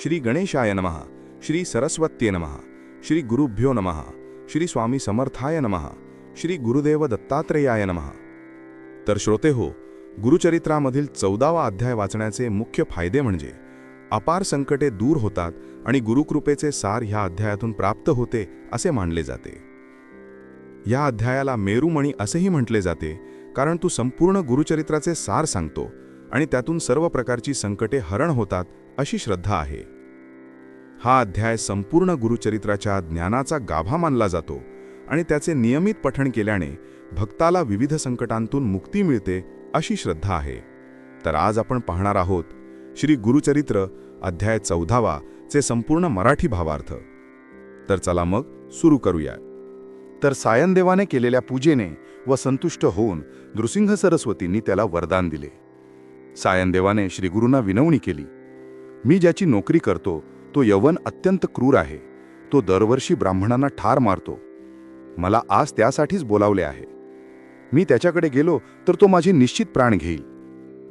श्री गणेशाय नमः, श्री सरस्वत्ये नमः, श्री गुरुभ्यो नमः, श्री स्वामी समर्थाय नमः, श्री गुरुदेव दत्तात्रेयाय नमः. तर श्रोते हो, गुरुचरित्रामधील 14वा अध्याय वाचण्याचे मुख्य फायदे म्हणजे अपार संकटे दूर होतात आणि गुरुकृपेचे सार ह्या अध्यायातून प्राप्त होते असे मानले जाते. या अध्यायाला मेरुमणी असेही म्हटले जाते कारण तू संपूर्ण गुरुचरित्राचे सार सांगतो आणि त्यातून सर्व प्रकारची संकटे हरण होतात अशी श्रद्धा आहे. हा अध्याय संपूर्ण गुरुचरित्राच्या ज्ञानाचा गाभा मानला जातो आणि त्याचे नियमित पठण केल्याने भक्ताला विविध संकटांतून मुक्ती मिळते अशी श्रद्धा आहे. तर आज आपण पाहणार आहोत श्री गुरुचरित्र अध्याय 14वा चे संपूर्ण मराठी भावार्थ. तर चला मग सुरू करूया. तर सायनदेवाने केलेल्या पूजेने व संतुष्ट होऊन नृसिंह सरस्वतींनी त्याला वरदान दिले. सायनदेवाने श्रीगुरूंना विनवणी केली, मी ज्याची नोकरी करतो तो यवन अत्यंत क्रूर आहे. तो दरवर्षी ब्राह्मणांना ठार मारतो. मला आज त्यासाठीच बोलावले आहे. मी त्याच्याकडे गेलो तर तो माझे निश्चित प्राण घेईल.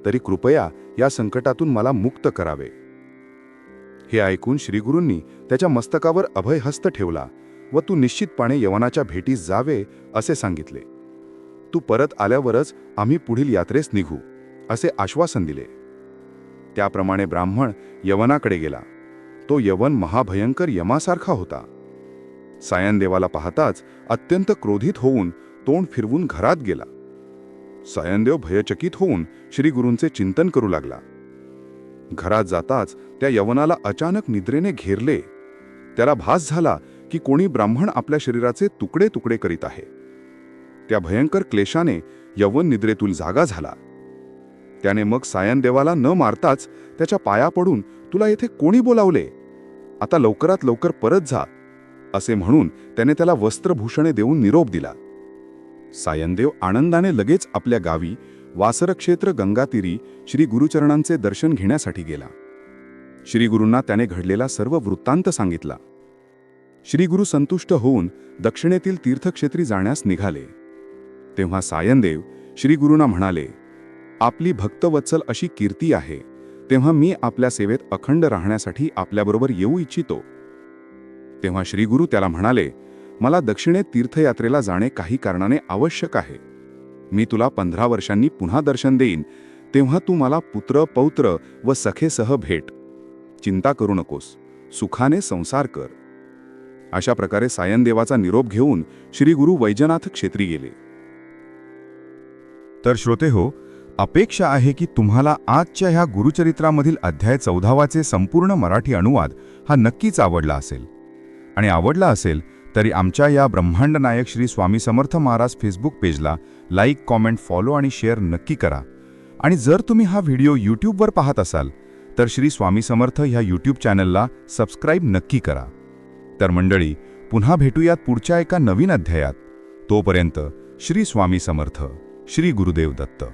तरी कृपया या संकटातून मला मुक्त करावे. हे ऐकून श्रीगुरूंनी त्याच्या मस्तकावर अभयहस्त ठेवला व तू निश्चितपणे यवनाच्या भेटीस जावे असे सांगितले. तू परत आल्यावरच आम्ही पुढील यात्रेस निघू असे आश्वासन दिले. त्याप्रमाणे ब्राह्मण यवनाकडे गेला. तो यवन महाभयंकर यमासारखा होता. सायनदेवाला पाहताच अत्यंत क्रोधित होऊन तोंड फिरवून घरात गेला. सायनदेव भयचकित होऊन श्रीगुरूंचे चिंतन करू लागला. घरात जाताच त्या यवनाला अचानक निद्रेने घेरले. त्याला भास झाला की कोणी ब्राह्मण आपल्या शरीराचे तुकडे तुकडे करीत आहे. त्या भयंकर क्लेशाने यवन निद्रेतून जागा झाला. त्याने मग सायनदेवाला न मारताच त्याच्या पाया पडून, तुला येथे कोणी बोलावले? आता लवकरात लवकर परत जा असे म्हणून त्याने त्याला वस्त्रभूषणे देऊन निरोप दिला. सायनदेव आनंदाने लगेच आपल्या गावी वासरक्षेत्र गंगातीरी श्री गुरुचरणांचे दर्शन घेण्यासाठी गेला. श्रीगुरूंना त्याने घडलेला सर्व वृत्तांत सांगितला. श्रीगुरू संतुष्ट होऊन दक्षिणेतील तीर्थक्षेत्री जाण्यास निघाले. तेव्हा सायनदेव श्रीगुरूंना म्हणाले, आपली भक्तवत्सल अशी कीर्ती आहे, तेव्हा मी आपल्या सेवेत अखंड राहण्यासाठी आपल्याबरोबर येऊ इच्छितो. तेव्हा श्रीगुरू त्याला म्हणाले, मला दक्षिणेत तीर्थयात्रेला जाणे काही कारणाने आवश्यक आहे. मी तुला 15 वर्षांनी पुन्हा दर्शन देईन, तेव्हा तू मला पुत्र पौत्र व सखेसह भेट. चिंता करू नकोस, सुखाने संसार कर. अशा प्रकारे सायनदेवाचा निरोप घेऊन श्रीगुरू वैजनाथ क्षेत्री गेले. तर श्रोते हो, अपेक्षा आहे की तुम्हाला आजच्या ह्या गुरुचरित्रामधील अध्याय 14वाचे संपूर्ण मराठी अनुवाद हा नक्कीच आवडला असेल. आणि आवडला असेल तरी आमच्या या ब्रह्मांड नायक श्री स्वामी समर्थ महाराज फेसबुक पेजला लाईक, कॉमेंट, फॉलो आणि शेअर नक्की करा. आणि जर तुम्ही हा व्हिडिओ यूट्यूबवर पाहत असाल तर श्री स्वामी समर्थ ह्या यूट्यूब चॅनलला सबस्क्राईब नक्की करा. तर मंडळी, पुन्हा भेटूयात पुढच्या एका नवीन अध्यायात. तोपर्यंत श्री स्वामी समर्थ, श्री गुरुदेव दत्त.